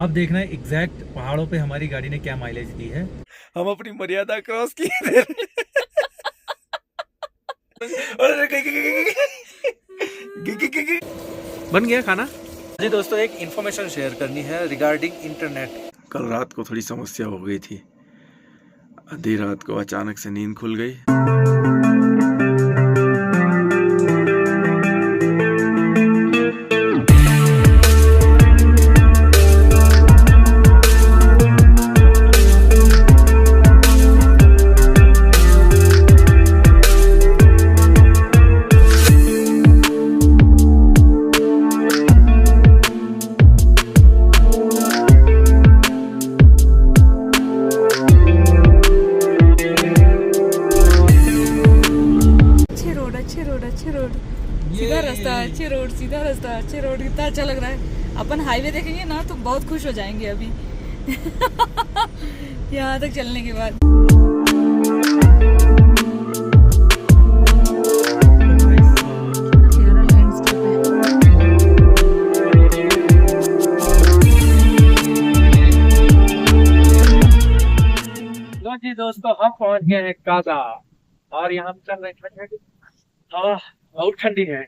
अब देखना है एग्जैक्ट पहाड़ों पे हमारी गाड़ी ने क्या माइलेज दी है। हम अपनी मर्यादा क्रॉस किए बन गया खाना। जी दोस्तों, एक इन्फॉर्मेशन शेयर करनी है रिगार्डिंग इंटरनेट। कल रात को थोड़ी समस्या हो गई थी। आधी रात को अचानक से नींद खुल गई। सीधा रास्ता, सीधा रास्ता, अच्छे रोड, कितना अच्छा लग रहा है। अपन हाईवे देखेंगे ना तो बहुत खुश हो जाएंगे अभी यहाँ तक चलने के बाद। लो जी दोस्तों, हम पहुंच गए हैं काजा और यहाँ पे चल रहे हैं। हाँ, बहुत ठंडी है।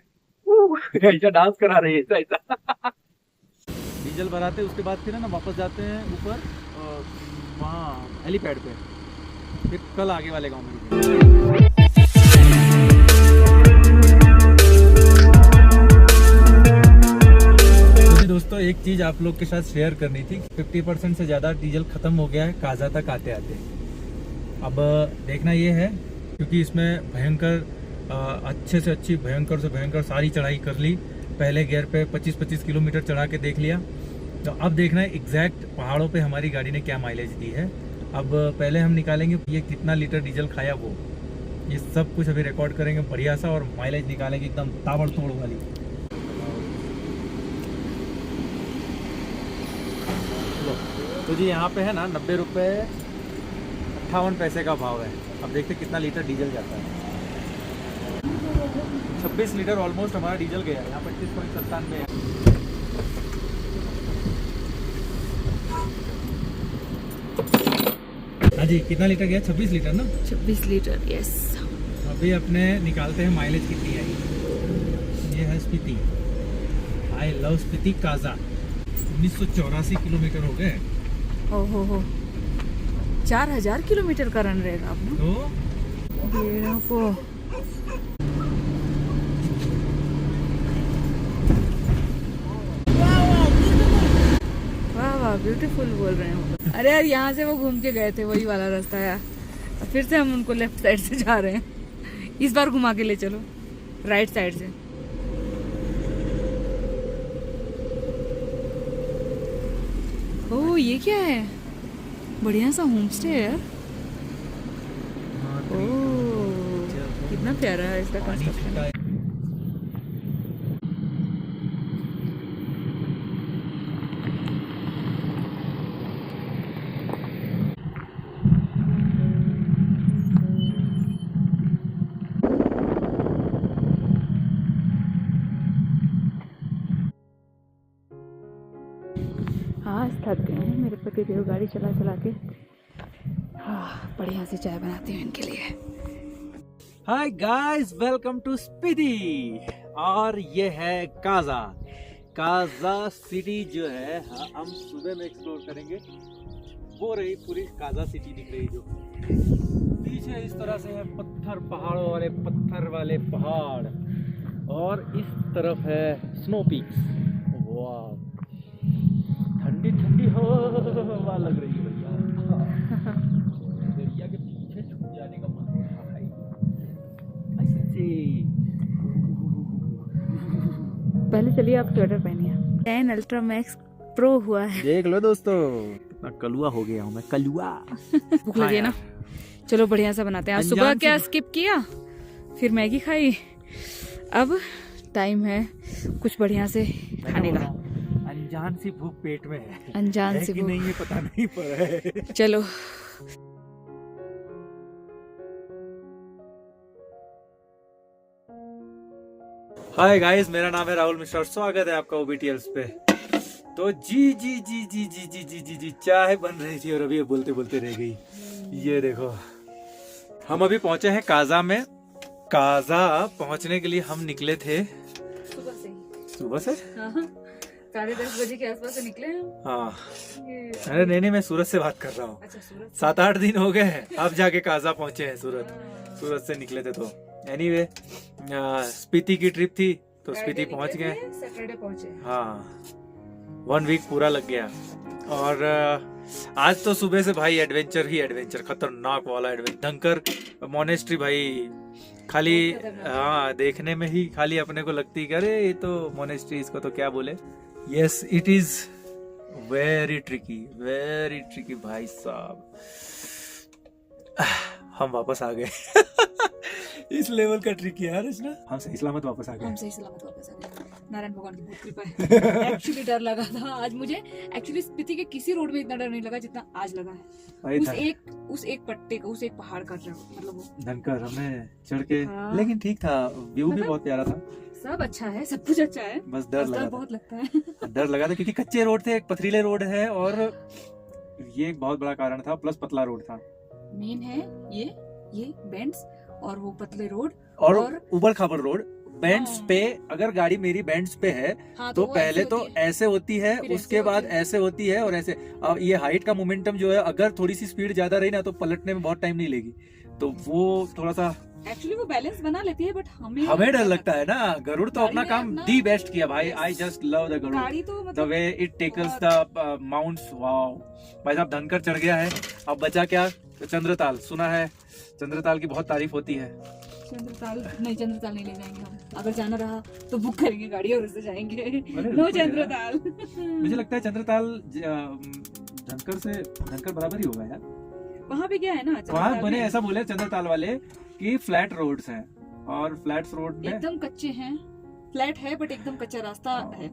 ऐसा डांस करा रही है ऐसा। डीजल भराते उसके बाद फिर है ना वापस जाते हैं ऊपर वहाँ हेलीपैड पे, फिर कल आगे वाले गांव में। तो दोस्तों, एक चीज आप लोग के साथ शेयर करनी थी। 50% से ज्यादा डीजल खत्म हो गया है काजा तक आते आते। अब देखना ये है क्योंकि इसमें भयंकर अच्छे से अच्छी भयंकर से भयंकर सारी चढ़ाई कर ली। पहले गियर पे 25-25 किलोमीटर चढ़ा के देख लिया। तो अब देखना है एग्जैक्ट पहाड़ों पे हमारी गाड़ी ने क्या माइलेज दी है। अब पहले हम निकालेंगे ये कितना लीटर डीजल खाया वो, ये सब कुछ अभी रिकॉर्ड करेंगे बढ़िया सा और माइलेज निकालेंगे एकदम ताबड़तोड़ वाली। तो जी यहाँ पे है ना 90 रुपये 58 पैसे का भाव है। अब देखते कितना लीटर डीजल जाता है। 26 लीटर ऑलमोस्ट हमारा डीजल गया। यहाँ 25.97 है। हाँ जी, कितना लीटर गया? 26 लीटर ना? 26 लीटर, यस। अभी अपने निकालते हैं माइलेज कितनी आई। ये है Spiti, I love Spiti Kaza. 1984 kilometre हो गए। ओहो हो, 4000 किलोमीटर का रन रहेगा अपना। तो वाह, ब्यूटीफुल बोल रहे हैं। अरे यार, यहाँ से वो घूम के गए थे, वही वाला रास्ता यार। फिर से हम उनको लेफ्ट साइड से जा रहे हैं। इस बार घुमा के ले चलो राइट साइड से। ओह, ये क्या है? बढ़िया सा होम स्टे है यार। ओह, कितना प्यारा है इसका कंस्ट्रक्शन। आज थक गए हैं मेरे पति देव गाड़ी चला चला के। बढ़िया से चाय बनाती हूँ इनके लिए। Hi guys, welcome to Spiti. और ये है काजा। काजा सिटी जो है, हाँ, हम सुबह में एक्सप्लोर करेंगे। वो रही पूरी काजा सिटी दिख रही जो पीछे इस तरह से है। पत्थर, पहाड़ों वाले पत्थर वाले पहाड़, और इस तरफ है स्नो पीक्स। वाह, ठंडी ठंडी हवा लग रही है भैया। दरिया के पीछे छुप जाने का मन हो रहा है। पहले चलिए आप स्वेटर पहनिए। 10 अल्ट्रा मैक्स प्रो हुआ है। देख लो दोस्तों, कितना कलुआ हो गया हूँ मैं, कलुआ। भूख लगी है ना? चलो बढ़िया सा बनाते हैं। आज सुबह क्या स्किप किया, फिर मैगी खाई। अब टाइम है कुछ बढ़िया से खाने का। अनजान सी भूख पेट में है। अनजान है सी कि भूख, नहीं ये पता नहीं पर है। चलो। हाय गाइस, मेरा नाम है राहुल मिश्रा और स्वागत है आपका OBTLs पे। तो जी जी जी जी जी जी जी जी जी चाय बन रही थी और अभी ये बोलते बोलते रह गई। ये देखो हम अभी पहुंचे हैं काजा में। काजा पहुंचने के लिए हम निकले थे सुबह से 10:30 बजे के आसपास से निकले हैं। हाँ अरे नहीं मैं सूरत से बात कर रहा हूँ। अच्छा, सूरत 7-8 दिन हो गए हैं अब जाके काजा पहुंचे हैं। सूरत से निकले थे। तो एनीवे स्पीति की ट्रिप थी तो स्पीति पहुंच गए। सैटरडे पहुंचे। हाँ 1 वीक पूरा लग गया। और आज तो सुबह से भाई एडवेंचर ही एडवेंचर, खतरनाक वाला एडवेंचर। धनकर मोनेस्ट्री भाई खाली हाँ देखने में ही खाली अपने को लगती है अरे ये तो मोनेस्ट्री, इसको तो क्या बोले। Yes it is very tricky भाई साहब। हम वापस आ गए इस लेवल का ट्रिक है रचना। हम सही सलामत वापस आ गए। नारायण भगवान की बहुत कृपा है। एक्चुअली डर लगा था आज मुझे। एक्चुअली स्पीति के किसी रोड में इतना डर नहीं लगा जितना आज लगा है। उस एक पट्टे का, उस एक पहाड़ का मतलब वो धनकर हमें चढ़ के लेकिन ठीक था, व्यू भी बहुत प्यारा था। सब अच्छा है, सब कुछ अच्छा है, बस डर लगा बहुत लगता है। डर लगा था क्योंकि कच्चे रोड थे, एक पथरीले रोड है और ये एक बहुत बड़ा कारण था, प्लस पतला रोड था। मेन है ये बेंड्स और वो पतले रोड और उबड़ खाबड़ रोड। बेंड्स पे अगर गाड़ी मेरी बेंड्स पे है तो पहले तो ऐसे होती है, उसके बाद ऐसे होती है और ऐसे। ये हाइट का मोमेंटम जो है अगर थोड़ी सी स्पीड ज्यादा रही ना तो पलटने में बहुत टाइम नहीं लेगी। तो वो थोड़ा सा एक्चुअली वो बैलेंस बना लेती है बट हमें डर लगता है ना। गरुड़ तो अपना काम दी बेस्ट किया भाई। I just love the Garud, the way it tackles the mounts. Wow भाई साहब धनकर चढ़ गया है। अब बचा क्या? तो चंद्रताल। सुना है चंद्रताल की बहुत तारीफ होती है। चंद्रताल नहीं ले जाएंगे हम। अगर जाना रहा तो बुक करेंगे गाड़ी और उससे जाएंगे। नो चंद्रताल। मुझे लगता है चंद्रताल धनकर बराबर ही होगा यार। वहाँ पे क्या है ना, वहाँ बने ऐसा बोले चंद्रताल वाले कि फ्लैट रोड्स हैं और फ्लैट रोड में एकदम कच्चे हैं। फ्लैट है बट एकदम कच्चा रास्ता है।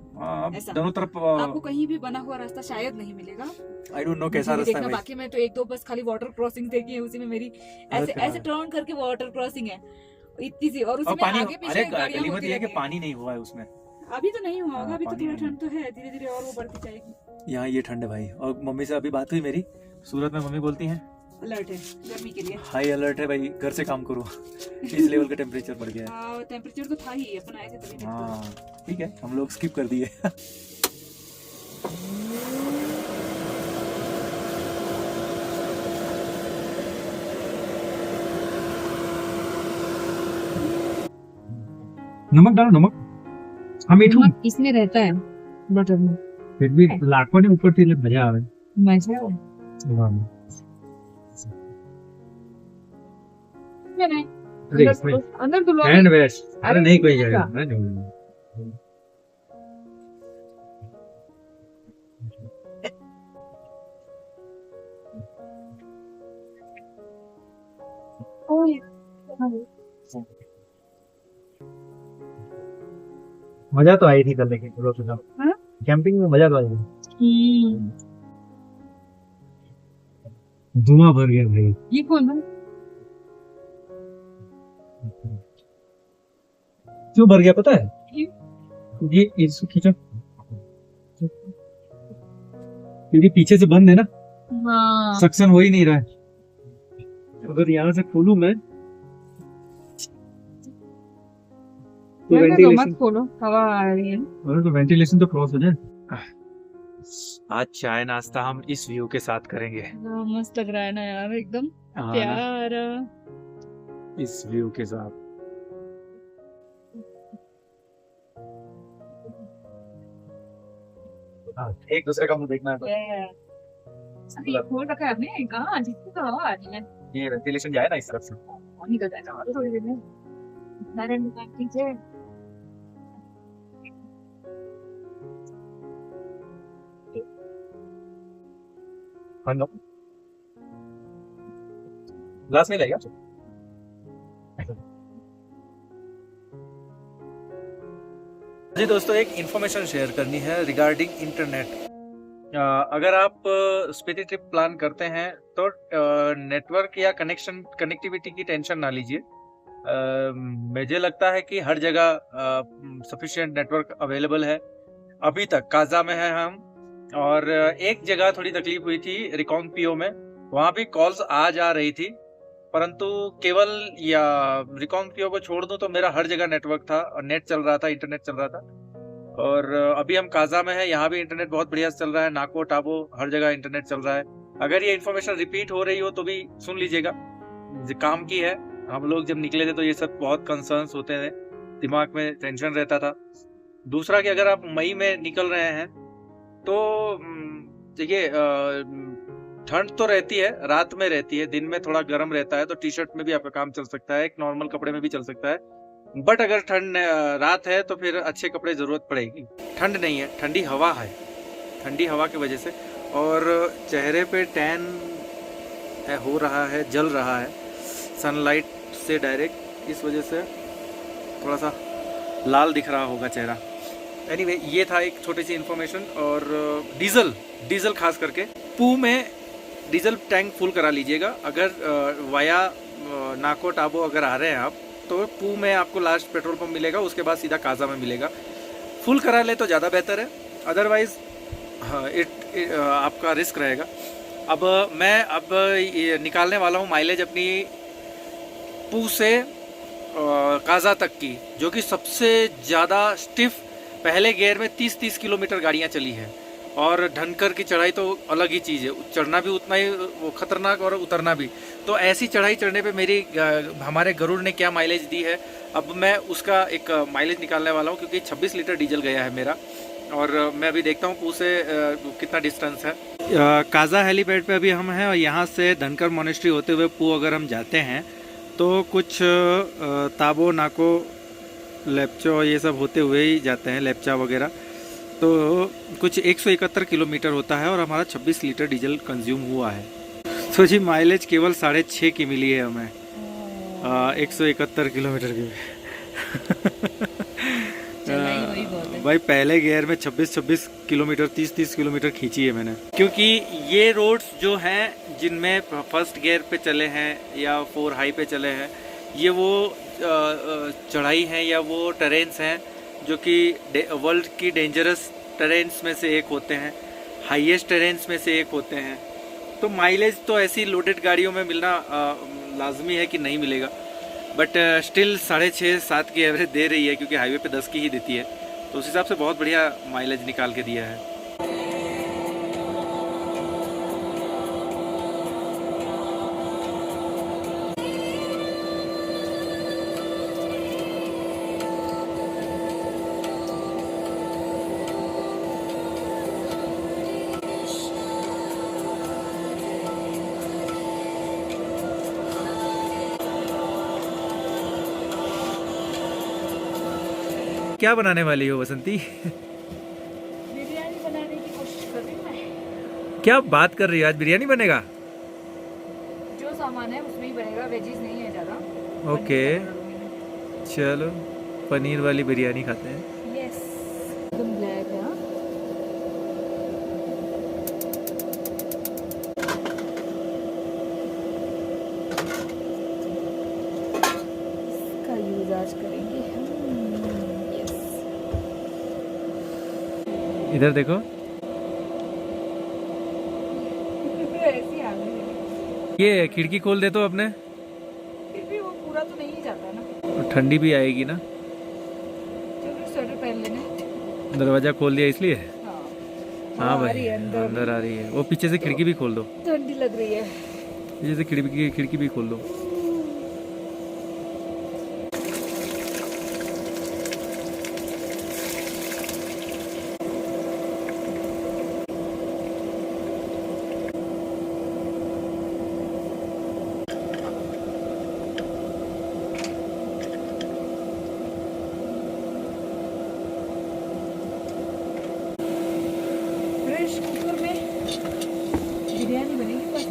ऐसा दोनों तरफ आपको कहीं भी बना हुआ रास्ता शायद नहीं मिलेगा। आई डोंट नो कैसा रास्ता है। बाकी मैं तो 1-2 बस खाली वाटर क्रॉसिंग देखी है, उसी में मेरी ऐसे टर्न करके वाटर क्रॉसिंग है इतनी सी। और उसमें आगे पीछे गाड़ियां होती है कि पानी नहीं हुआ है उसमें। अभी तो नहीं हुआ होगा, अभी तो थोड़ा ठंड तो है, धीरे धीरे और वो बढ़ती जाएगी। यहाँ ये ठंड है भाई। और मम्मी से अभी बात हुई मेरी, सूरत में मम्मी बोलती हैं अलर्ट है गर्मी के लिए। हाई अलर्ट है भाई, घर से काम करो। इस लेवल का टेम्परेचर बढ़ गया है। टेम्परेचर तो था ही, अपन आए थे तभी। हाँ ठीक है, हम लोग स्किप कर दिए। नमक डालो, नमक हम मीठू इसमें रहता है बटर में, फिर भी लाखों ने ऊपर से मजा आवे। अंदर तो हैंड वैश। अरे नहीं कोई जगह मजा तो आई थी कल, लेकिन कैंपिंग में मजा तो आई। धुआं भर गया भाई। ये कौन है? क्यों भर गया पता है? ये इसको खींचो क्योंकि पीछे से बंद है ना। हाँ। सक्शन हो ही नहीं रहा है। अगर यहाँ से खोलूं मैं तो वेंटिलेशन मत खोलो, हवा आ रही है। और तो वेंटिलेशन तो क्रॉस हो जाए। आज चाय नाश्ता हम इस व्यू के साथ करेंगे। मस्त लग रहा है ना यार, एकदम प्यारा। इस व्यू के साथ एक दूसरे का मुंह देखना है। ये खोल रखा है आपने कहाँ? जिसको तो हवा आ रही है। ये वेंटिलेशन जाए ना इस तरफ से, निकल जाएगा थोड़ी देर में। नारायण भगवान की जय। ग्लास में लेगा। जी दोस्तों, एक इन्फॉर्मेशन शेयर करनी है रिगार्डिंग इंटरनेट। अगर आप स्पीति ट्रिप प्लान करते हैं तो नेटवर्क या कनेक्टिविटी की टेंशन ना लीजिए। मुझे लगता है कि हर जगह सफिशिएंट नेटवर्क अवेलेबल है। अभी तक काजा में है हम, और एक जगह थोड़ी तकलीफ हुई थी रिकॉन्गपियो में, वहाँ भी कॉल्स आ जा रही थी, परंतु केवल या रिकॉन्गपियो को छोड़ दूं तो मेरा हर जगह नेटवर्क था और नेट चल रहा था, इंटरनेट चल रहा था। और अभी हम काजा में हैं, यहाँ भी इंटरनेट बहुत बढ़िया चल रहा है, नाको टाबो हर जगह इंटरनेट चल रहा है। अगर ये इन्फॉर्मेशन रिपीट हो रही हो तो भी सुन लीजिएगा, काम की है। हम लोग जब निकले थे तो ये सब बहुत कंसर्न्स होते थे, दिमाग में टेंशन रहता था। दूसरा कि अगर आप मई में निकल रहे हैं तो देखिए ठंड तो रहती है, रात में रहती है, दिन में थोड़ा गर्म रहता है, तो टी शर्ट में भी आपका काम चल सकता है, एक नॉर्मल कपड़े में भी चल सकता है। बट अगर ठंड रात है तो फिर अच्छे कपड़े जरूरत पड़ेगी। ठंड नहीं है, ठंडी हवा है, ठंडी हवा की वजह से। और चेहरे पे टैन हो रहा है, जल रहा है सनलाइट से डायरेक्ट, इस वजह से थोड़ा सा लाल दिख रहा होगा चेहरा। एनीवे, ये था एक छोटी सी इन्फॉर्मेशन। और डीजल खास करके पू में डीजल टैंक फुल करा लीजिएगा। अगर वाया नाको टाबो अगर आ रहे हैं आप, तो पू में आपको लास्ट पेट्रोल पंप मिलेगा, उसके बाद सीधा काजा में मिलेगा। फुल करा ले तो ज़्यादा बेहतर है, अदरवाइज आपका रिस्क रहेगा। अब मैं ये निकालने वाला हूँ माइलेज अपनी पू से काजा तक की, जो कि सबसे ज़्यादा स्टिफ, पहले गियर में 30-30 किलोमीटर गाड़ियाँ चली हैं। और ढनकर की चढ़ाई तो अलग ही चीज़ है, चढ़ना भी उतना ही वो खतरनाक और उतरना भी। तो ऐसी चढ़ाई चढ़ने पे हमारे गरुड़ ने क्या माइलेज दी है, अब मैं उसका एक माइलेज निकालने वाला हूँ, क्योंकि 26 लीटर डीजल गया है मेरा। और मैं अभी देखता हूँ पू से कितना डिस्टेंस है। काजा हेलीपैड पे अभी हम हैं, और यहाँ से धनकर मोनेस्ट्री होते हुए पू अगर हम जाते हैं तो कुछ ताबो नाको लेप्चो ये सब होते हुए ही जाते हैं, लेप्चा वगैरह। तो कुछ 171 किलोमीटर होता है और हमारा 26 लीटर डीजल कंज्यूम हुआ है। तो जी माइलेज केवल 6.5 की मिली है हमें, 171 किलोमीटर की। भाई पहले गियर में 26 किलोमीटर 30 किलोमीटर खींची है मैंने, क्योंकि ये रोड्स जो हैं जिनमें फर्स्ट गियर पे चले हैं या 4 हाई पे चले हैं, ये वो चढ़ाई हैं या वो टेरेन्स हैं जो कि वर्ल्ड की डेंजरस टेरेन्स में से एक होते हैं, हाईएस्ट टेरेन्स में से एक होते हैं। तो माइलेज तो ऐसी लोडेड गाड़ियों में मिलना लाजमी है कि नहीं मिलेगा, बट स्टिल 6.5-7 की एवरेज दे रही है, क्योंकि हाईवे पे 10 की ही देती है। तो उस हिसाब से बहुत बढ़िया माइलेज निकाल के दिया है। क्या बनाने वाली हो बसंती? बिरयानी बनाने की कोशिश कर रही हूँ मैं। क्या बात कर रही हो, आज बिरयानी बनेगा? जो सामान है उसमें ही बनेगा, वेजीज नहीं है ज़्यादा। ओके, चलो पनीर वाली बिरयानी खाते हैं। यस, एकदम ब्लैक है। इसका यूज आज करेंगे। इधर देखो, ऐसी आ गई। ये खिड़की खोल दे तो अपने, फिर भी वो पूरा तो नहीं जाता ना, और ठंडी भी आएगी ना। चलो स्वेटर पहन लेना। दरवाजा खोल दिया इसलिए। हाँ भाई, अंदर अंदर आ रही है। वो पीछे से खिड़की भी खोल दो, ठंडी लग रही है। पीछे से खिड़की भी खोल दो। कुकर में बिरयानी बनेगी फर्स्ट।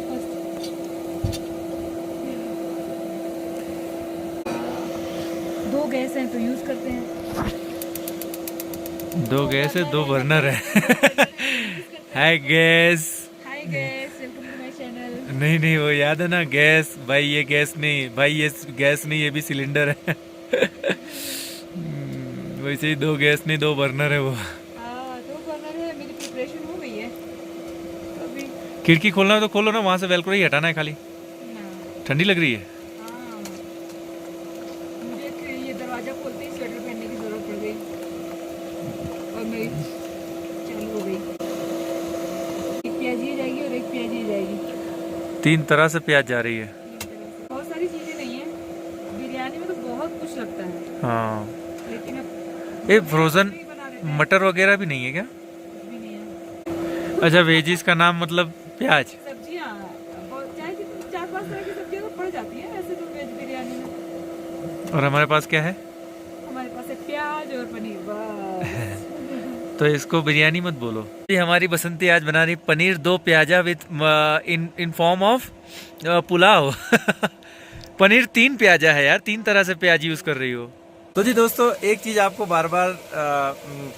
दो गैस हैं तो यूज करते हैं। 2 गैस है, 2 बर्नर है। Hi guys. Hi guys, welcome to my channel. नहीं वो याद है ना, गैस भाई, ये गैस नहीं भाई, ये गैस नहीं, ये भी सिलेंडर है। वैसे ही 2 गैस नहीं, 2 बर्नर है वो। हाँ, 2 बर्नर है। मेरी प्रिपरेशन हो गई है। खिड़की खोलना है तो खोलो ना, वहां से वेलक्रो ही हटाना है खाली। ठंडी लग रही है। हाँ, मुझे ये दरवाजा खोलते ही स्वेटर पहनने की जरूरत पड़ गई और मेरी चालू हो गई। एक प्याजी जाएगी और एक प्याजी जाएगी। 3 तरह से प्याज जा रही है। बहुत सारी चीजें नहीं है बिरयानी में, तो बहुत कुछ लगता है। हाँ, लेकिन अब ये फ्रोजन नहीं बना देते हैं, मटर वगैरह भी नहीं है क्या? कुछ भी नहीं है। अच्छा, वेजिस का नाम मतलब प्याज। सब्जियाँ चाहे 4-5 तरह की सब्जियाँ तो पड़ जाती है वैसे तो वेज बिरयानी में। और हमारे पास क्या है? हमारे पास है प्याज और पनीर, बस। तो इसको बिरयानी मत बोलो। ये हमारी बसंती आज बना रही paneer 2 pyaza with in form of pulao. Paneer 3 pyaza है यार, 3 तरह से प्याज यूज कर रही हो। तो जी दोस्तों, एक चीज आपको बार बार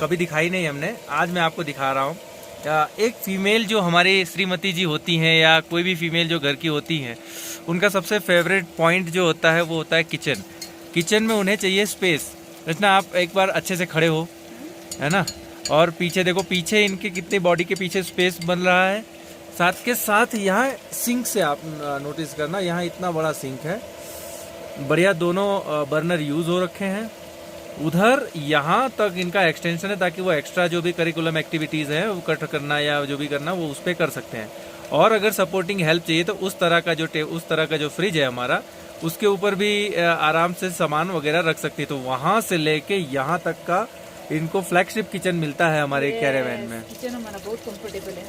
कभी दिखाई नहीं हमने, आज मैं आपको दिखा रहा हूँ। एक फीमेल जो हमारी श्रीमती जी होती हैं या कोई भी फीमेल जो घर की होती हैं, उनका सबसे फेवरेट पॉइंट जो होता है वो होता है किचन। किचन में उन्हें चाहिए स्पेस। इतना आप एक बार अच्छे से खड़े हो, है ना, और पीछे देखो, पीछे इनके कितने बॉडी के पीछे स्पेस बन रहा है। साथ के साथ यहाँ सिंक से आप नोटिस करना, यहाँ इतना बड़ा सिंक है, बढ़िया दोनों बर्नर यूज़ हो रखे हैं। उधर यहाँ तक इनका एक्सटेंशन है ताकि वो एक्स्ट्रा जो भी करिकुलम एक्टिविटीज़ हैं वो कट करना या जो भी करना वो उस पर कर सकते हैं। और अगर सपोर्टिंग हेल्प चाहिए तो उस तरह का जो फ्रिज है हमारा, उसके ऊपर भी आराम से सामान वगैरह रख सकती है। तो वहाँ से लेके यहाँ तक का इनको फ्लैगशिप किचन मिलता है हमारे कैरेवैन में। किचन हमारा बहुत कंफर्टेबल है।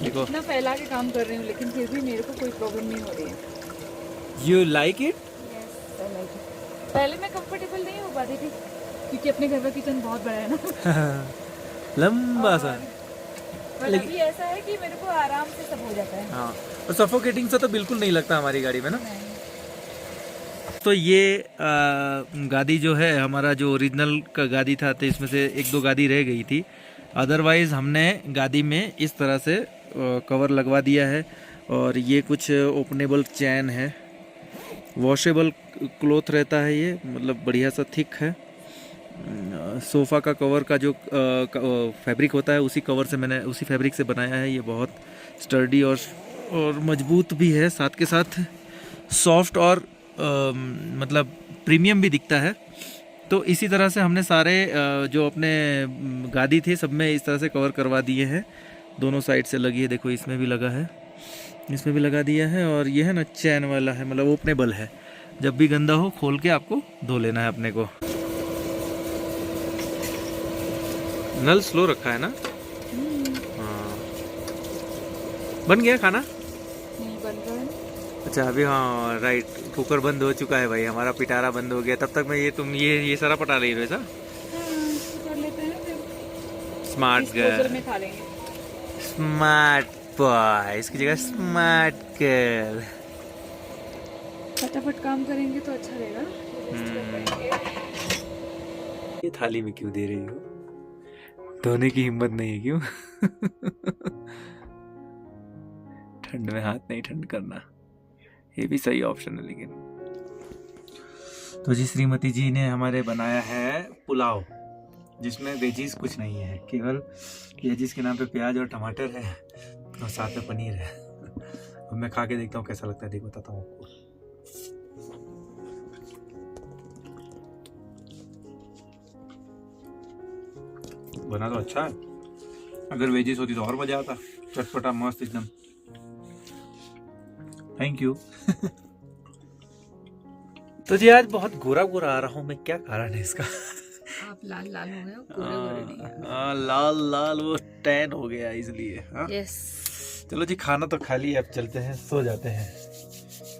देखो, इतना फैला के काम कर रही हूँ लेकिन फिर भी मेरे को कोई प्रॉब्लम नहीं हो रही है। You like it? पहले मैं कंफर्टेबल नहीं हो पाती थी क्योंकि अपने घर का किचन बहुत बड़ा है ना। लंबा सा। पर अभी ऐसा है कि मेरे को आराम से सब हो जाता है। हाँ, और सफोकेटिंग सा तो बिल्कुल नहीं लगता हमारी गाड़ी में ना। तो ये गाड़ी जो है हमारा, जो ओरिजिनल का गाड़ी था, तो इसमें से 1-2 गाड़ी रह गई थी। अदरवाइज हमने गाड़ी में इस तरह से कवर लगवा दिया है। और ये कुछ ओपनेबल चैन है, वॉशेबल क्लॉथ रहता है ये, मतलब बढ़िया सा थिक है। सोफ़ा का कवर का जो फैब्रिक होता है उसी कवर से मैंने, उसी फैब्रिक से बनाया है। ये बहुत स्टर्डी और मजबूत भी है, साथ के साथ सॉफ्ट और मतलब प्रीमियम भी दिखता है। तो इसी तरह से हमने सारे जो अपने गाड़ी थे सब में इस तरह से कवर करवा दिए हैं। दोनों साइड से लगी है, देखो इसमें भी लगा है, इसमें भी लगा दिया है। और ये है ना चैन वाला है, मतलब ओपनेबल है, जब भी गंदा हो खोल के आपको धो लेना है अपने को। नल स्लो रखा है ना? हाँ, बन गया खाना? नहीं बन रहा है। अच्छा, अभी हाँ राइट, कुकर बंद हो चुका है भाई, हमारा पिटारा बंद हो गया। तब तक मैं तुम ये सारा पटा रही हो ऐसा? कर लेते हैं फिर स्मार्ट डिस्पोजल गर्ल, में खा लेंगे। स्मार्ट बॉय, इसकी जगह स्मार्ट गर्ल। फटाफट काम करेंगे तो अच्छा रहेगा। ये थाली में क्यों दे रही हो? धोने की हिम्मत नहीं है क्यों? ठंड में हाथ नहीं ठंड करना, ये भी सही ऑप्शन है। लेकिन तो जी श्रीमती जी ने हमारे बनाया है पुलाव, जिसमें वेजीज कुछ नहीं है, केवल वेजीज के नाम पे प्याज और टमाटर है और साथ में पनीर है। अब मैं खा के देखता हूँ कैसा लगता है, देख बताता हूँ आपको। बना तो अच्छा है, अगर वेजीज होती तो और मजा आता, चटपटा मस्त एकदम। Thank you. तो जी आज बहुत गोरा गोरा आ रहा हूँ मैं, क्या कारण है इसका? आप लाल लाल हो गए हो, गोरे गोरे नहीं। लाल लाल वो टैन हो गया इसलिए। यस। चलो जी, खाना तो खा लिया, अब चलते हैं, सो जाते हैं।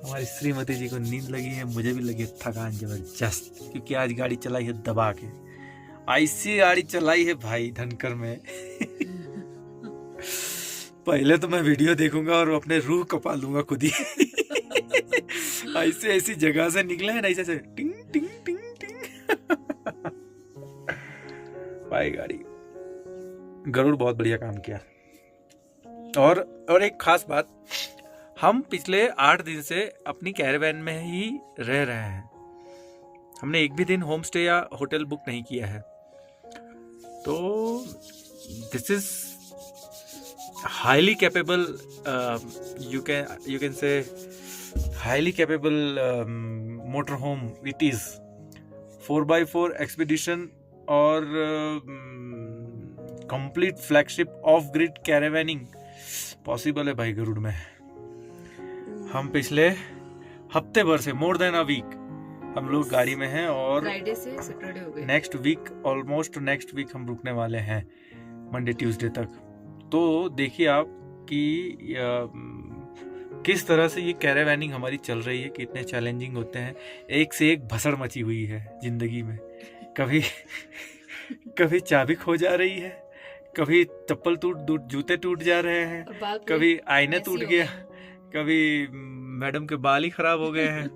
हमारी श्रीमती जी को नींद लगी है, मुझे भी लगी थकान जबरदस्त, क्योंकि आज गाड़ी चलाई है दबा के, ऐसी गाड़ी चलाई है भाई धनकर में। पहले तो मैं वीडियो देखूंगा और अपने रूह कपा लूंगा खुद ही। ऐसी जगह से निकले हैं ना, ऐसे टिंग टिंग टिंग टिंग। भाई गाड़ी, गरुड़ बहुत बढ़िया काम किया। और एक खास बात, हम पिछले 8 दिन से अपनी कैरेवैन में ही रह रहे हैं। हमने एक भी दिन होम स्टे या होटल बुक नहीं किया है। तो this is highly capable, you can say highly capable motorhome it is. 4x4 expedition और complete flagship off grid caravaning possible है भाई गरुड़ में। हम पिछले हफ्ते भर से मोर देन अ वीक हम लोग गाड़ी में हैं और फ्राइडे से सैटरडे हो गए। Next week almost next week हम रुकने वाले हैं मंडे ट्यूसडे तक। तो देखिए आप कि किस तरह से ये कैरावैनिंग हमारी चल रही है, कितने चैलेंजिंग होते हैं। एक से एक भसड़ मची हुई है जिंदगी में। कभी चाबी खो जा रही है, कभी चप्पल टूट जूते टूट जा रहे हैं, कभी आईने टूट गया, कभी मैडम के बाल ही खराब हो गए हैं।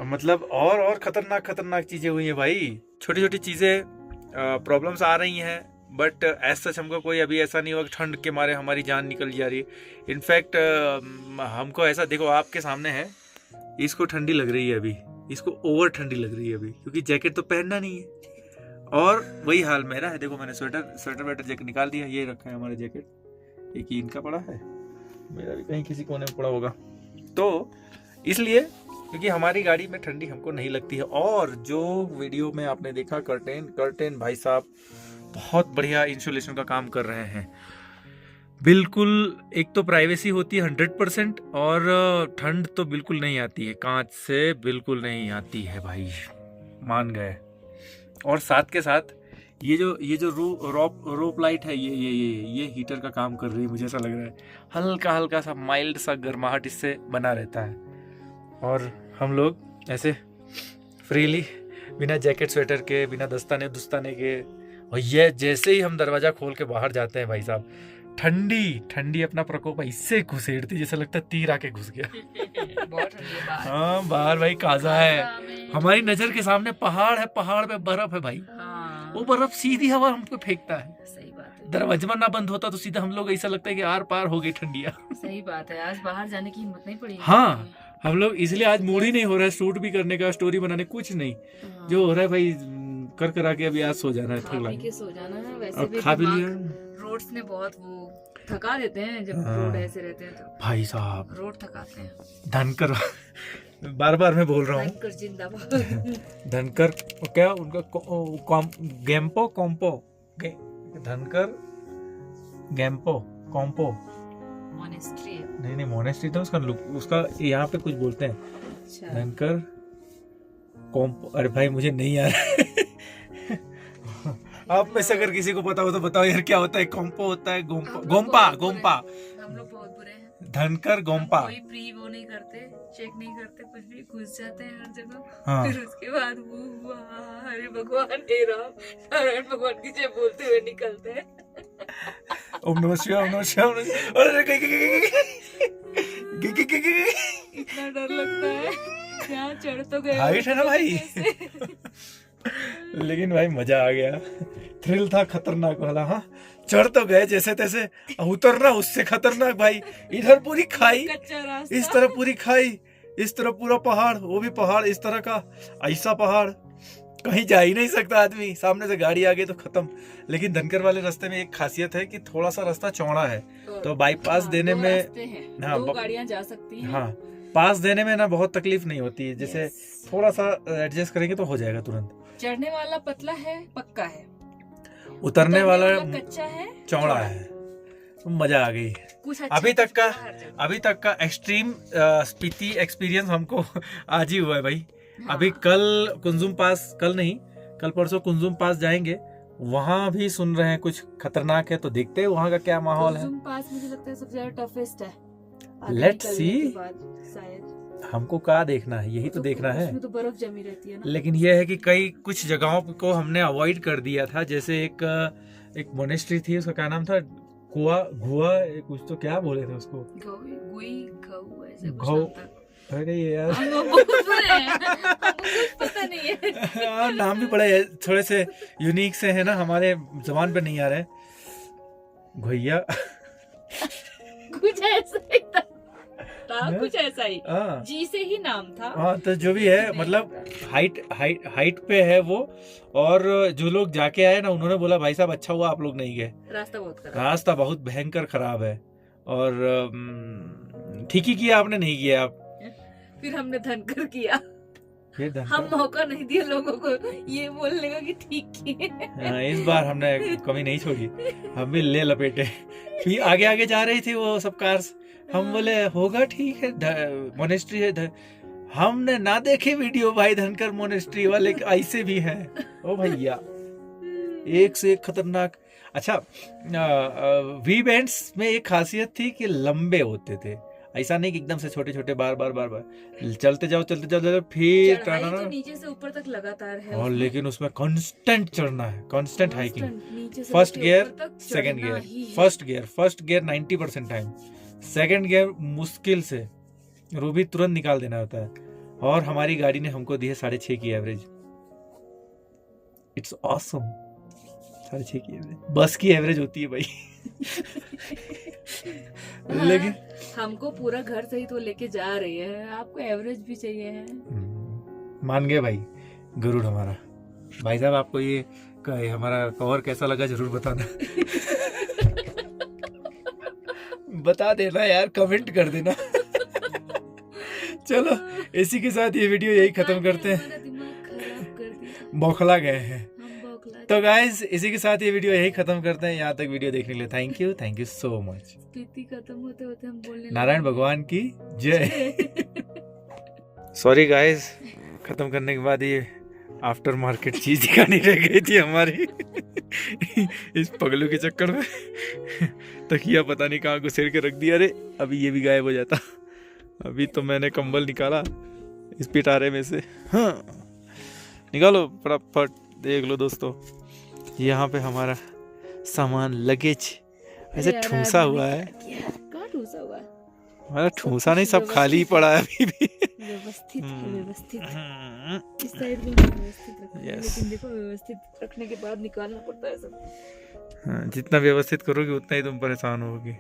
मतलब और खतरनाक चीजें हुई हैं भाई। छोटी छोटी चीजें प्रॉब्लम्स आ रही हैं, बट एज सच हमको कोई अभी ऐसा नहीं हुआ कि ठंड के मारे हमारी जान निकल जा रही है। इनफैक्ट हमको ऐसा, देखो आपके सामने है, इसको ठंडी लग रही है अभी, इसको ओवर ठंडी लग रही है अभी, क्योंकि जैकेट तो पहनना नहीं है। और वही हाल मेरा है। देखो मैंने स्वेटर जैकेट निकाल दिया, ये रखा है हमारा जैकेट। एक ही इनका पड़ा है, मेरा भी कहीं किसी कोने में पड़ा होगा। तो इसलिए क्योंकि हमारी गाड़ी में ठंडी हमको नहीं लगती है। और जो वीडियो में आपने देखा कर्टेन भाई साहब बहुत बढ़िया इंसुलेशन का काम कर रहे हैं। बिल्कुल, एक तो प्राइवेसी होती है 100% और ठंड तो बिल्कुल नहीं आती है, कांच से बिल्कुल नहीं आती है भाई, मान गए। और साथ के साथ ये जो रोप लाइट है, ये हीटर का काम कर रही है। मुझे ऐसा लग रहा है हल्का सा माइल्ड सा गर्माहट इससे बना रहता है। और हम लोग ऐसे फ्रीली बिना जैकेट स्वेटर के, बिना दस्ताने के, और ये जैसे ही हम दरवाजा खोल के बाहर जाते हैं भाई साहब, ठंडी अपना प्रकोप इससे घुसेड़ती जैसे लगता है तीर आके घुस गया। बहुत ठंडी है बाहर। हाँ बाहर भाई काजा है, हमारी नजर के सामने पहाड़ है, पहाड़ पे बर्फ है भाई। हाँ। वो बर्फ सीधी हवा हमको फेंकता है। सही बात है। दरवाजा ना बंद होता तो सीधा हम लोग ऐसा लगता है कि आर पार हो गई ठंडिया। सही बात है, आज बाहर जाने की हिम्मत नहीं पड़ी। हाँ, हम लोग इसलिए आज मूड ही नहीं हो रहा है शूट भी करने का, स्टोरी बनाने, कुछ नहीं। हाँ। जो हो रहा है भाई कर आके अभी आज सो जाना है, खा पी के सो जाना है। वैसे अब भी खा भी दिमाग, लिया। रोड्स ने बहुत वो थका देते हैं जब हाँ। रोड ऐसे रहते हैं तो। भाई साहब रोड थकाते हैं। धनकर बार मैं बोल रहा हूँ, धनकर जिंदाबाद। धनकर क्या उनका धनकर गैम्पो कॉम्पो मॉनेस्ट्री है। नहीं मोनेस्ट्री था उसका यहाँ पे कुछ बोलते हैं। अच्छा। धनकर कॉम्पो, अरे भाई मुझे नहीं आ रहा। आप में से अगर किसी को पता हो तो बताओ यार, क्या होता है? कॉम्पो होता है, गोम्पा हम लोग बहुत बुरे हैं। धनकर गोम्पा। कोई प्री वो नहीं करते, चेक नहीं करते, कुछ भी घुस जाते हैं हर जगह। हाँ। फिर उसके बाद वो हुआ, अरे भगवान हे राम, नारायण भगवान की जय बोलते हुए निकलते हैं। ओम नमः शिवाय, ओम नमः शिवाय। अरे इतना डर लगता है, यहाँ चढ़ तो गए। हाइट है ना भाई। लेकिन भाई मजा आ गया, थ्रिल था खतरनाक वाला। हाँ, चढ़ तो गए जैसे तैसे, उतरना उससे खतरनाक भाई। इधर पूरी खाई, कच्चा रास्ता, इस तरफ पूरी खाई, इस तरफ पूरा पहाड़, वो भी पहाड़ इस तरह का, ऐसा पहाड़ कहीं जा ही नहीं सकता आदमी। सामने से गाड़ी आ गई तो खत्म। लेकिन धनकर वाले रास्ते में एक खासियत है कि थोड़ा सा रास्ता चौड़ा है, तो बाईपास देने में हाँ, दो गाड़ियां जा सकती हैं। हाँ, पास देने में ना बहुत तकलीफ नहीं होती है। जैसे थोड़ा सा एडजस्ट करेंगे तो हो जाएगा तुरंत। चढ़ने वाला पतला है, पक्का है। उतरने वाला कच्चा है, चौड़ा है। तो मजा आ गई। कुछ अच्छा अभी तक का एक्सट्रीम स्पीति एक्सपीरियंस हमको आज ही हुआ है भाई। हाँ। अभी कल कुंजुम पास, कल परसों कुंजुम पास जाएंगे, वहाँ भी सुन रहे हैं कुछ खतरनाक है, तो देखते हैं वहाँ का क्या माहौल है। कुंजुम पास मुझे लगता है सबसे ज्यादा टफेस्ट है। लेट्स सी, शायद हमको क्या देखना है, यही तो देखना है। उसमें तो बर्फ जमी रहती है ना। लेकिन यह है कि कुछ जगहों को हमने अवॉइड कर दिया था। जैसे एक मोनेस्ट्री थी, उसका क्या नाम था, घुआ कुछ तो क्या बोले थे उसको, अरे यार पता नहीं है। नाम भी बड़ा थोड़े से यूनिक से है ना, हमारे जबान पे नहीं आ रहे। घुइया कुछ ऐसा ही था। हाँ? कुछ ऐसा ही, हाँ जी से ही नाम था। हाँ, तो जो भी है मतलब हाइट पे है वो। और जो लोग जाके आए ना, उन्होंने बोला भाई साहब अच्छा हुआ आप लोग नहीं गए, रास्ता बहुत खराब। रास्ता बहुत भयंकर खराब है। और ठीक ही किया आपने नहीं किया आप। फिर हमने धनकर किया, फिर हम मौका नहीं दिया लोगों को ये बोलने का कि ठीक किए। हाँ, इस बार हमने कमी नहीं छोड़ी, हम भी ले लपेटे। फिर आगे आगे जा रही थी वो सब कार्स, हम बोले होगा ठीक है, मोनेस्ट्री है। हमने ना देखे वीडियो भाई, धनकर मोनेस्ट्री वाले ऐसे भी हैं ओ भैया, एक से एक खतरनाक। अच्छा, वी बैंड्स में एक खासियत थी कि लंबे होते थे, ऐसा नहीं कि एकदम से छोटे छोटे बार बार बार बार चलते जाओ फिर चढ़ाई टर्न। तो नीचे से ऊपर तक लगातार है और उसमें। लेकिन उसमें कांस्टेंट चढ़ना है, कांस्टेंट हाइकिंग। नीचे से फर्स्ट लेके गियर, ऊपर तक सेकंड चढ़ना गियर, ही है। First gear 90% time, second gear मुश्किल से वो भी तुरंत निकाल देना होता है। और हमारी गाड़ी ने हमको दी है 6.5 की एवरेज। It's awesome. 6.5 की एवरेज बस की एवरेज होती है भाई। हाँ, लेकिन हमको पूरा घर सही तो लेके जा रही है, आपको एवरेज भी चाहिए है। मान गए भाई गरुड़ हमारा। भाई साहब आपको ये हमारा कवर कैसा लगा जरूर बताना। बता देना यार, कमेंट कर देना। चलो इसी के साथ ये वीडियो यही खत्म करते हैं, हमारा दिमाग खराब कर दिया, बौखला गए हैं। हम बौखला। तो गाइज इसी के साथ ये वीडियो यही खत्म करते हैं। यहाँ तक वीडियो देखने के लिए thank you so much. Spiti खत्म होते होते हम बोलने नारायण भगवान की जय। सॉरी गाइज, खत्म करने के बाद ये आफ्टर मार्केट चीज दिखानी रह गई थी हमारी। इस पगलू के चक्कर में तकिया पता नहीं कहाँ घुसेड़ के रख दिया। अरे अभी ये भी गायब हो जाता। अभी तो मैंने कंबल निकाला इस पिटारे में से। हाँ निकालो फटाफट। देख लो दोस्तों, यहाँ पे हमारा सामान लगेज ऐसे ठूसा हुआ है। कहाँ ठूसा हुआ है? हमारा ठूसा नहीं, सब खाली ही पड़ा है अभी भी। व्यवस्थित है, व्यवस्थित। इस साइड में व्यवस्थित रखना है, Yes. लेकिन देखो व्यवस्थित रखने के बाद निकालना पड़ता है सब। हाँ, जितना व्यवस्थित करोगे उतना ही तुम परेशान होगी।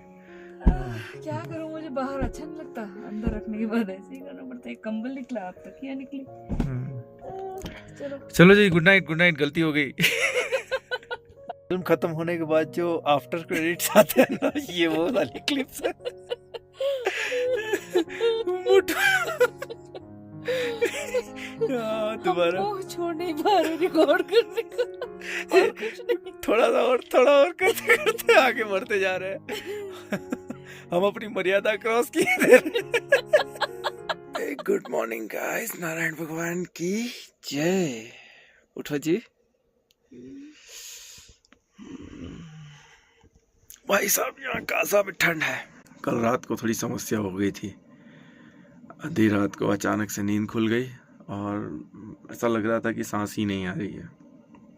क्या करूं, मुझे बाहर अच्छा नहीं लगता, अंदर रखने के बाद ऐसे ही करना पड़ता है। कंबल निकला, अब तक क्या निकली। चलो चलो जी, गुड नाइट। गलती हो गई। फिल्म खत्म होने के बाद जो आफ्टर क्रेडिट्स आते हैं ना, ये वो वाली क्लिप्स है। दोबारा हमको छोड़ नहीं पा रहे रिकॉर्ड करने को, और कुछ नहीं। थोड़ा और करते करते आगे बढ़ते जा रहे हैं। हम अपनी मर्यादा क्रॉस किए। गुड मॉर्निंग गाइस, नारायण भगवान की जय। उठो जी भाई साहब, यहाँ कासा में ठंड है। कल रात को थोड़ी समस्या हो गई थी। आधी रात को अचानक से नींद खुल गई और ऐसा लग रहा था कि सांस ही नहीं आ रही है।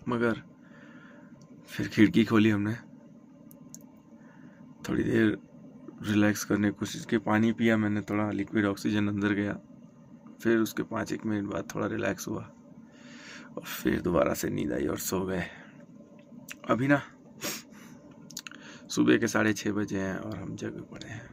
मगर फिर खिड़की खोली हमने, थोड़ी देर रिलैक्स करने की कोशिश की। पानी पिया मैंने, थोड़ा लिक्विड ऑक्सीजन अंदर गया। फिर उसके 5-1 मिनट बाद थोड़ा रिलैक्स हुआ और फिर दोबारा से नींद आई और सो गए। अभी ना सुबह के 6:30 बजे हैं और हम जग पड़े हैं।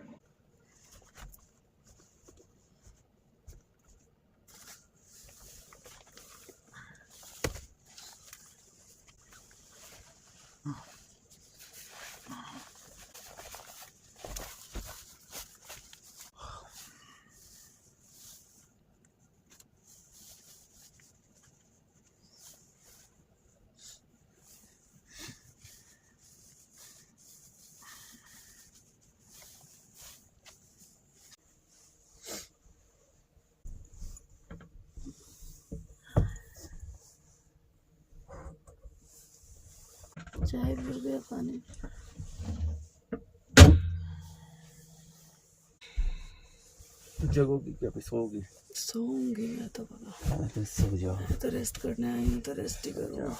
चाय भूल गया पानी। जगोगी क्या? सोओगी? सोऊंगी मैं तो बाबा, तो सो जाओ। तो रेस्ट करने आई हूँ तो रेस्ट ही करूँगा।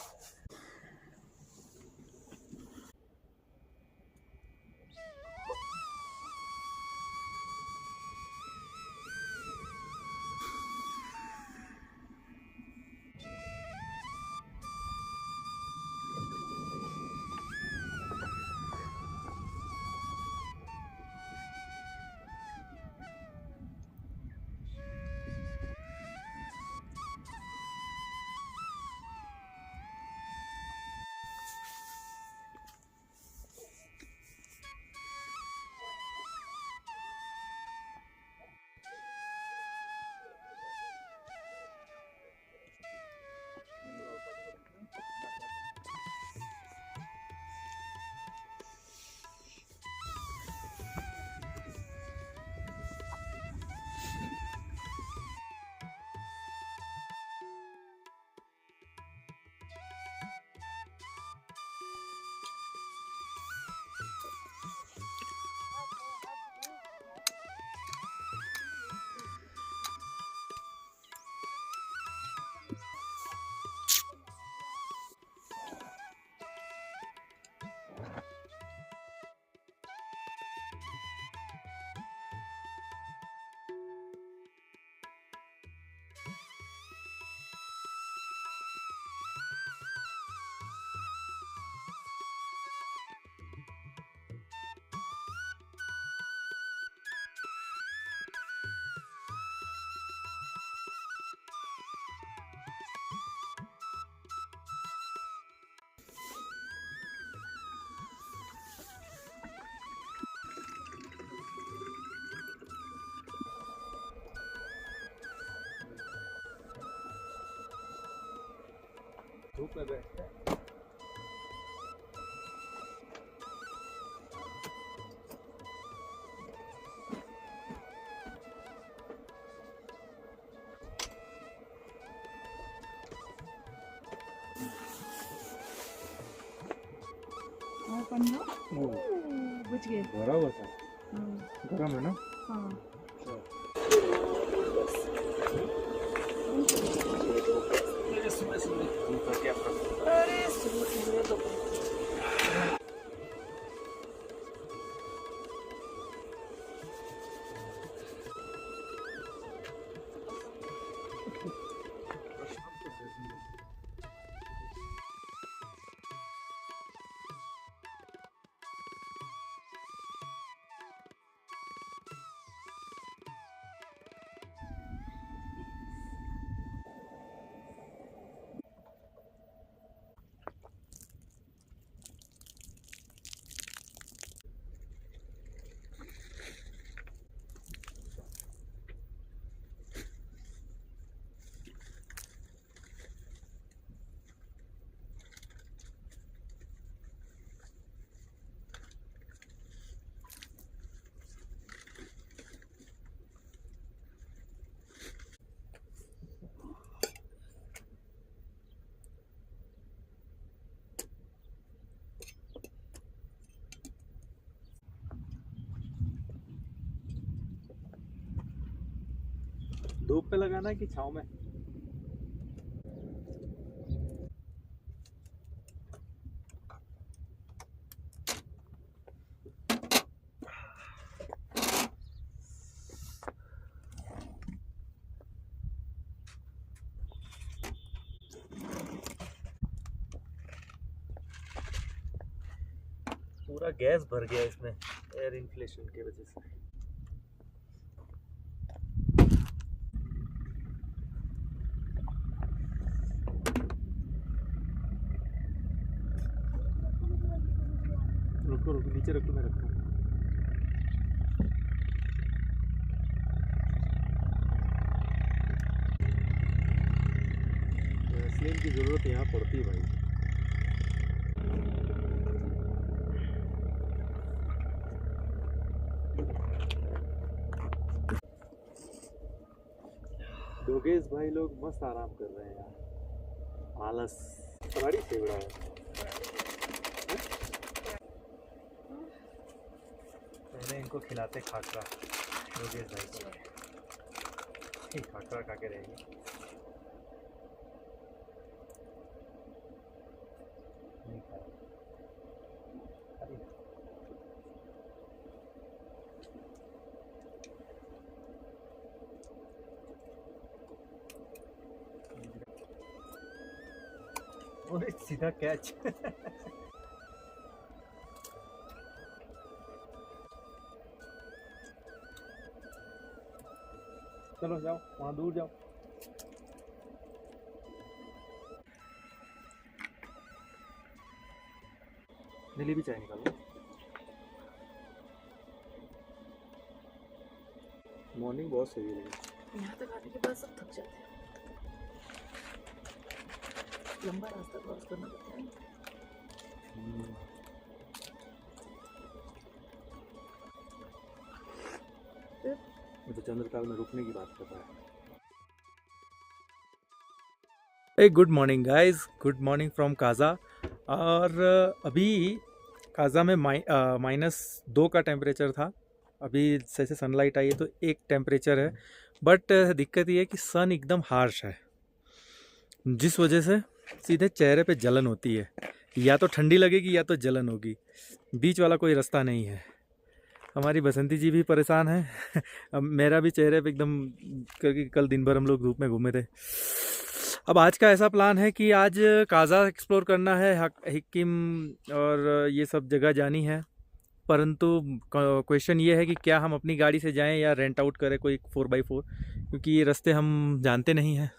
धूप में बैठते हैं। और पन्ना बुझ गए। बराबर था, हाँ गरम है ना। हाँ अरे सुबह तो धूप पे लगाना है कि छाँव में? पूरा गैस भर गया इसमें एयर इन्फ्लेशन की वजह से। रुको रुको, नीचे रखो, मैं रखूँ। वैसलीन की जरूरत यहाँ पड़ती है भाई। योगेश भाई लोग मस्त आराम कर रहे हैं यार। आलस हमारी फेवड़ा है। पहले इनको खिलाते खाकरा, योगेश भाई को खाकरा खा के रहेंगे। नहीं खाया। और सीधा कैच। चलो जाओ, वहां दूर जाओ। नीली भी चाय निकालो। मॉर्निंग बहुत सही है लेकिन यहाँ तक आने के बाद सब थक जाते हैं। लंबा रास्ता क्रॉस करना पड़ता है। तो चंद्रकाल में रुकने की बात कर रहा है। Good morning guys, good morning from Kaza. और अभी काजा में -2 का टेम्परेचर था। अभी जैसे सनलाइट आई है तो 1 टेम्परेचर है। बट दिक्कत ये है कि सन एकदम हार्श है, जिस वजह से सीधे चेहरे पे जलन होती है। या तो ठंडी लगेगी या तो जलन होगी, बीच वाला कोई रास्ता नहीं है। हमारी बसंती जी भी परेशान है। अब मेरा भी चेहरे पे एकदम, क्योंकि कल दिन भर हम लोग धूप में घूमे थे। अब आज का ऐसा प्लान है कि आज काजा एक्सप्लोर करना है, हिक्किम और ये सब जगह जानी है। परंतु क्वेश्चन ये है कि क्या हम अपनी गाड़ी से जाएं या रेंट आउट करें कोई 4x4, क्योंकि ये रास्ते हम जानते नहीं हैं।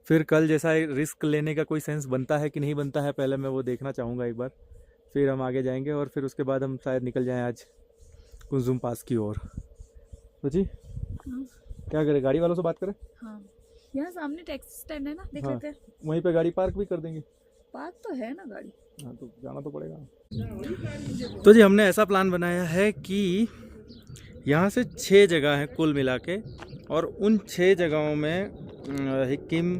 फिर कल जैसा रिस्क लेने का कोई सेंस बनता है कि नहीं बनता है, पहले मैं वो देखना चाहूँगा एक बार। फिर हम आगे जाएंगे और फिर उसके बाद हम शायद निकल जाएं आज कुंजुम पास की ओर। तो जी क्या करें, गाड़ी वालों से बात करें? हाँ। यहाँ सामने टैक्सी स्टैंड है ना, देख हाँ। लेते हैं। वहीं पे गाड़ी पार्क भी कर देंगे। पार्क तो है ना गाड़ी। हाँ तो जाना तो पड़ेगा। तो जी हमने ऐसा प्लान बनाया है कि यहाँ से 6 जगह हैं कुल मिला के, और उन 6 जगहों में हिकिम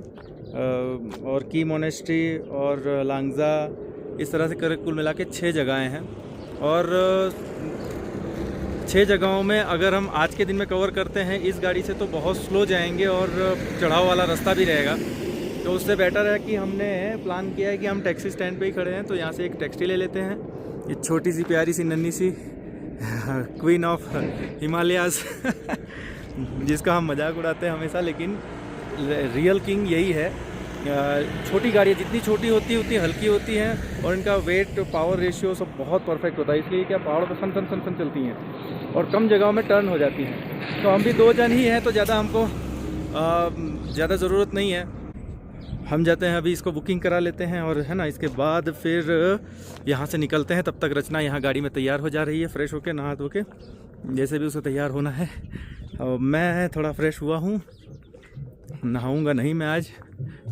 और की मोनेस्ट्री और लांगजा, इस तरह से कर कुल मिला के 6 जगहें हैं। और 6 जगहों में अगर हम आज के दिन में कवर करते हैं इस गाड़ी से तो बहुत स्लो जाएंगे और चढ़ाव वाला रास्ता भी रहेगा। तो उससे बेटर है कि हमने प्लान किया है कि हम टैक्सी स्टैंड पे ही खड़े हैं, तो यहाँ से एक टैक्सी ले लेते हैं। ये छोटी सी प्यारी सी नन्ही सी क्वीन ऑफ हिमालयाज जिसका हम मजाक उड़ाते हैं हमेशा, लेकिन रियल किंग यही है। छोटी गाड़ी जितनी छोटी होती है उतनी हल्की होती हैं, और इनका वेट पावर रेशियो सब बहुत परफेक्ट होता है, इसलिए क्या पहाड़ों पर सन सन सन सन चलती हैं और कम जगहों में टर्न हो जाती हैं। तो हम भी 2 जन ही हैं, तो ज़्यादा हमको ज़्यादा ज़रूरत नहीं है। हम जाते हैं अभी, इसको बुकिंग करा लेते हैं, और है ना, इसके बाद फिर यहाँ से निकलते हैं। तब तक रचना यहाँ गाड़ी में तैयार हो जा रही है, फ्रेश होके, नहा धो के, जैसे भी उसे तैयार होना है। और मैं थोड़ा फ्रेश हुआ हूँ, नहाऊंगा नहीं मैं आज,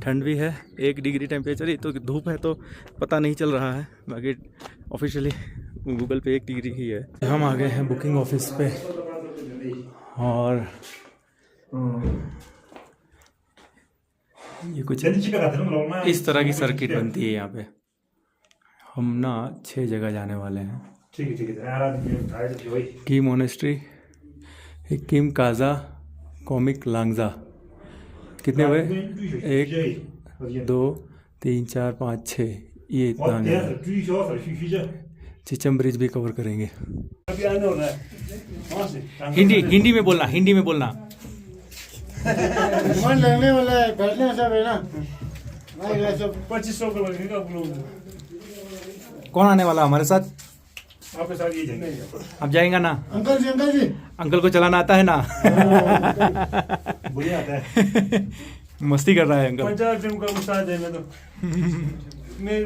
ठंड भी है, 1 डिग्री टेम्परेचर ही, तो धूप है तो पता नहीं चल रहा है, बाकी ऑफिशियली गूगल पे 1 डिग्री ही है। हम आ गए हैं बुकिंग ऑफिस पे, और ये कुछ इस तरह की सर्किट बनती है यहाँ पे। हम ना 6 जगह जाने वाले हैं। की मोनेस्ट्री, हिकिम, काजा, कोमिक, लांगजा। कितने हुए? 1 2 3 4 5 6, ये इतना। चिचम ब्रिज भी कवर करेंगे। हिंदी में बोलना, हिंदी में बोलना। मन लगने वाला है, बैठने सब है ना। 2500 कौन आने वाला हमारे साथ? आपके साथ ये जाएंगे। अब जाएगा ना? अंकल जी, अंकल जी। अंकल को चलाना आता है ना? बढ़िया आता है। मस्ती कर रहा है अंकल। पंजाब टीम का उस्ताद है मैं तो। मैं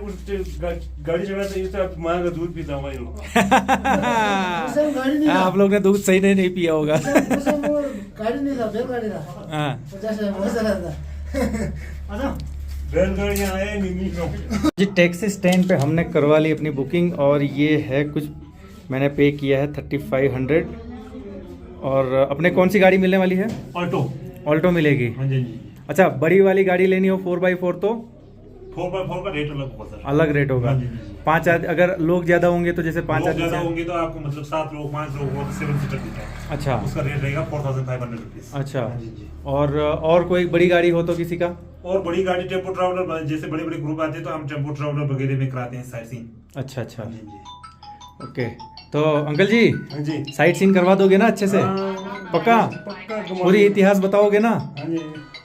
गाड़ी चलाता हूँ तो माँ का दूध पीता हूँ। आप लोग ने दूध सही नहीं पिया होगा। गाड़ी नहीं था, बैलगाड़ी था। हाँ। 50 बहुत सारा था। बैलगाड़ियाँ आए नहीं। जी टैक्सी स्टैंड पे हमने करवा ली अपनी बुकिंग, और ये है कुछ मैंने पे किया है 3500। और अपने कौन सी गाड़ी मिलने वाली है? ऑल्टो मिलेगी। हाँ जी जी। अच्छा, बड़ी वाली गाड़ी लेनी हो 4x4 तो 4x4 का रेट अलग होगा सर। अलग रेट होगा। 5 अगर लोग ज्यादा होंगे तो जैसे 5 लोग ज्यादा होंगे तो आपको मतलब 7 लोग 5 लोग 7 सीटर देता है। अच्छा, उसका रेट रहेगा 4500 रुपीज। अच्छा। जी जी। और कोई बड़ी गाड़ी हो तो किसी का? और बड़ी गाड़ी टेम्पो ट्रैवलर, जैसे बड़े बड़े ग्रुप आते हैं तो हम टेम्पो ट्रैवलर वगैरह में कराते हैं साइट सीन। अच्छा अच्छा, जी जी। ओके। तो अंकल जी हाँ जी, साइट सीन करवा दोगे ना अच्छे से? पक्का? पूरी इतिहास बताओगे ना? हाँ जी।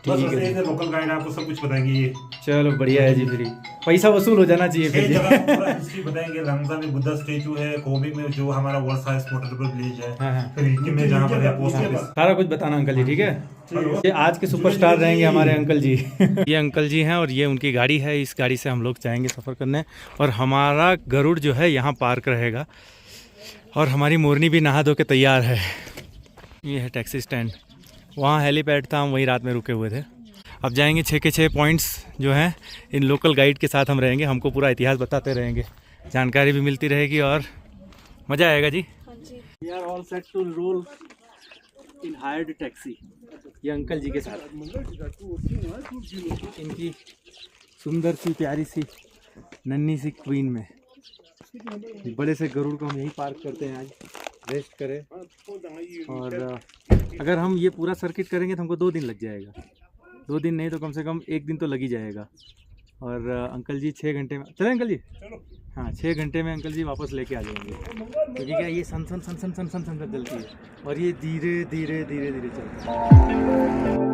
बस ऐसे लोकल गाइड आपको सब कुछ बताएंगे ये। चलो बढ़िया है जी, फिर पैसा वसूल हो जाना चाहिए फिर। हिस्ट्री बताएंगे। लांगजा में बुद्धा स्टेचू है, कोमिक में जो हमारा वर्ल्ड फास्ट पोर्टेबल विलेज है, हाँ। फिर हिकिम में जहाँ पर है पोस्ट ऑफिस, सारा कुछ बताना अंकल जी, ठीक है? ये आज के सुपरस्टार रहेंगे हमारे अंकल जी। ये अंकल जी हैं और ये उनकी गाड़ी है। इस गाड़ी से हम लोग जाएंगे सफ़र करने, और हमारा गरुड़ जो है यहाँ पार्क रहेगा, और हमारी मोरनी भी नहा धो के तैयार है। ये है टैक्सी स्टैंड, वहाँ हेलीपैड था, हम वहीं रात में रुके हुए थे। अब जाएंगे 6 के 6 पॉइंट्स जो हैं, इन लोकल गाइड के साथ हम रहेंगे, हमको पूरा इतिहास बताते रहेंगे, जानकारी भी मिलती रहेगी और मज़ा आएगा जी। We are all set to roll in hired taxi। ये अंकल जी के साथ इनकी सुंदर सी प्यारी सी नन्ही सी क्वीन में, बड़े से गरुड़ को हम यहीं पार्क करते हैं, आज रेस्ट करें। और अगर हम ये पूरा सर्किट करेंगे तो हमको 2 दिन लग जाएगा, 2 दिन नहीं तो कम से कम 1 दिन तो लग ही जाएगा। और अंकल जी 6 घंटे में चले अंकल जी? हाँ, 6 घंटे में अंकल जी वापस लेके आ जाएंगे, क्योंकि क्या ये सन सन सन सन सन सन सन चलती है, और ये धीरे धीरे धीरे धीरे चलती है।